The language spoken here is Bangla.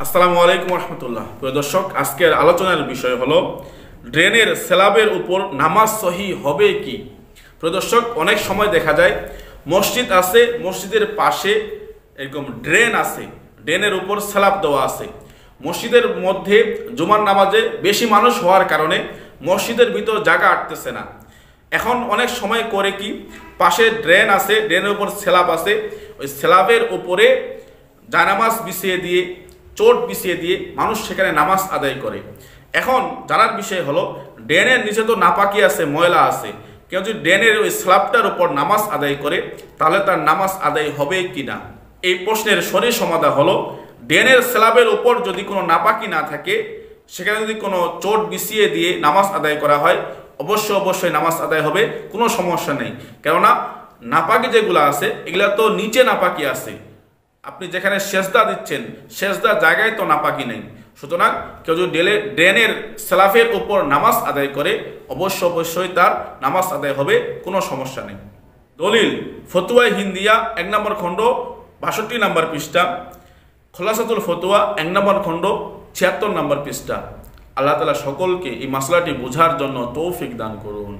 আসসালামু আলাইকুম রহমতুল্লাহ। প্রিয় দর্শক, আজকের আলোচনার বিষয় হলো ড্রেনের স্ল্যাবের উপর নামাজ সহি হবে কি। প্রিয় দর্শক, অনেক সময় দেখা যায় মসজিদ আছে, মসজিদের পাশে এরকম ড্রেন আছে, ড্রেনের উপর স্ল্যাব দেওয়া আছে। মসজিদের মধ্যে জুমার নামাজে বেশি মানুষ হওয়ার কারণে মসজিদের ভিতর জায়গা আটতেছে না। এখন অনেক সময় করে কি, পাশে ড্রেন আছে, ড্রেনের উপর স্ল্যাব আছে, ওই স্ল্যাবের উপরে জায়নামাজ বিছিয়ে দিয়ে, চোট বিছিয়ে দিয়ে মানুষ সেখানে নামাজ আদায় করে। এখন জানার বিষয় হলো, ড্রেনের নিচে তো নাপাকি আছে, ময়লা আছে। কেউ যদি ড্রেনের ওই স্ল্যাবটার উপর নামাজ আদায় করে, তাহলে তার নামাজ আদায় হবে কি না। এই প্রশ্নের সঠিক সমাধান হলো, ড্রেনের স্ল্যাবের উপর যদি কোনো নাপাকি না থাকে, সেখানে যদি কোনো চোট বিছিয়ে দিয়ে নামাজ আদায় করা হয়, অবশ্যই নামাজ আদায় হবে, কোনো সমস্যা নেই। কেননা নাপাকি যেগুলো আছে, এগুলো তো নিচে নাপাকি আছে। আপনি যেখানে সেজদা দিচ্ছেন, সেজদার জায়গায় তো নাপাকি নেই। সুতরাং কেউ যদি ড্রেনের স্ল্যাবের উপর নামাজ আদায় করে, অবশ্যই তার নামাজ আদায় হবে, কোনো সমস্যা নেই। দলিল ফতুয়া হিন্দিয়া 1 নম্বর খণ্ড 62 নম্বর পৃষ্ঠা, খোলাসাতুল ফতুয়া 1 নম্বর খণ্ড 76 নম্বর পৃষ্ঠা। আল্লাহ তাআলা সকলকে এই মাসলাটি বোঝার জন্য তৌফিক দান করুন।